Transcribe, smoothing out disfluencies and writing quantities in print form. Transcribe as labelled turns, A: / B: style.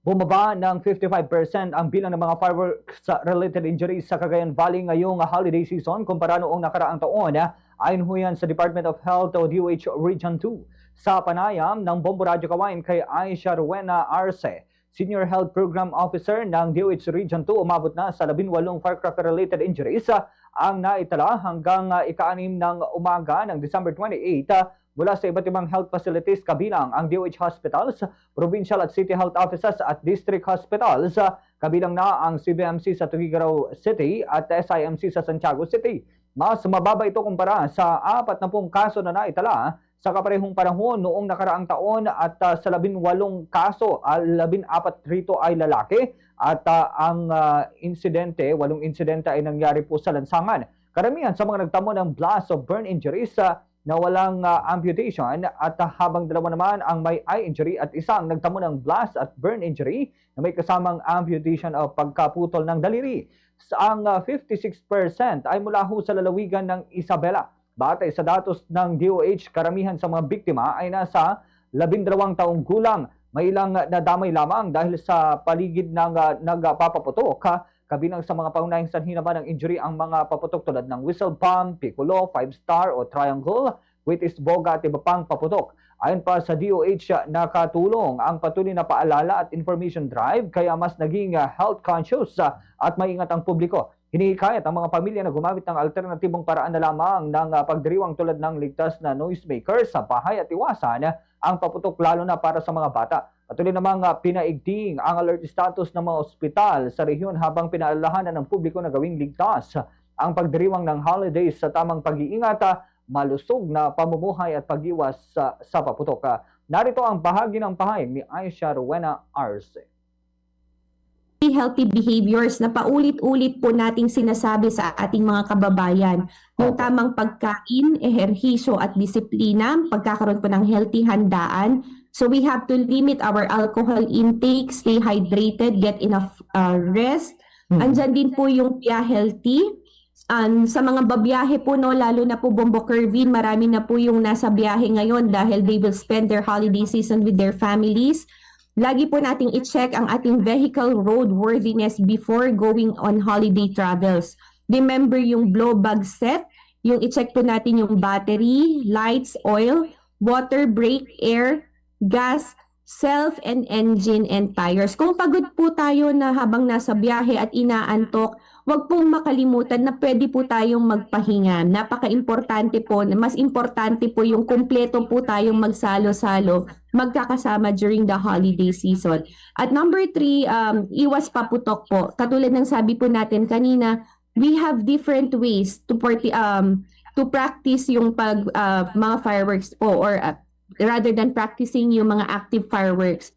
A: Bumaba ng 55% ang bilang ng mga fireworks-related injuries sa Cagayan Valley ngayong holiday season kumpara noong nakaraang taon, ayon ho yan sa Department of Health o DOH Region 2. Sa panayam ng Bombo Radyo Kawain kay Aisha Rowena Arce, Senior Health Program Officer ng DOH Region 2, umabot na sa 18 firecracker-related injuries ang naitala hanggang ika-6 ng umaga ng December 28 mula sa iba't ibang health facilities kabilang ang DOH hospitals, provincial at city health offices at district hospitals, kabilang na ang CBMC sa Tuguegarao City at SIMC sa Santiago City. Mas mababa ito kumpara sa 40 kaso na naitala sa kaparehong panahon noong nakaraang taon at sa 18 kaso, 14 rito ay lalaki at ang 8 insidente ay nangyari po sa lansangan. Karamihan sa mga nagtamo ng blast o burn injuries na walang amputation at habang dalawa naman ang may eye injury at isang nagtamo ng blast at burn injury na may kasamang amputation o pagkaputol ng daliri. Ang 56% ay mula ho sa lalawigan ng Isabela. Batay sa datos ng DOH, karamihan sa mga biktima ay nasa 12 taong gulang. May ilang nadamay lamang dahil sa paligid ng nagpapaputok. Kabilang sa mga pangunahing sanhi naman ng injury ang mga paputok tulad ng whistle bomb, piccolo, 5-star o triangle, Wheaties boga at iba pang paputok. Ayon pa sa DOH, nakatulong ang patuloy na paalala at information drive kaya mas naging health conscious at maingat ang publiko. Hinihikayat ang mga pamilya na gumamit ng alternatibong paraan na lamang ng pagdiriwang tulad ng ligtas na noisemaker sa bahay at iwasan ang paputok lalo na para sa mga bata. Patuloy namang pinaigting ang alert status ng mga ospital sa rehiyon habang pinaalalahanan ng publiko na gawing ligtas ang pagdiriwang ng holidays sa tamang pag-iingat, malusog na pamumuhay at pag-iwas sa paputok. Narito ang bahagi ng pahayag ni Aisha Rowena Arce.
B: Healthy behaviors na paulit-ulit po nating sinasabi sa ating mga kababayan. Yung tamang pagkain, ehersisyo at disiplina, pagkakaroon po ng healthy handaan. So we have to limit our alcohol intake, stay hydrated, get enough rest. Andyan din po yung Pia Healthy. Sa mga babiyahe po, no, lalo na po Bombo Kervin, marami na po yung nasa biyahe ngayon dahil they will spend their holiday season with their families. Lagi po nating i-check ang ating vehicle roadworthiness before going on holiday travels. Remember yung blow bag set, yung i-check po natin yung battery, lights, oil, water, brake, air, gas, self and engine and tires. Kung pagod po tayo na habang nasa biyahe at inaantok, wag pong makalimutan na pwede po tayong magpahinga. Napaka-importante po, mas importante po yung kumpleto po tayong magsalo-salo, magkakasama during the holiday season. At number 3, iwas paputok po. Katulad ng sabi po natin kanina, we have different ways to practice yung mga fireworks po or rather than practicing yung mga active fireworks.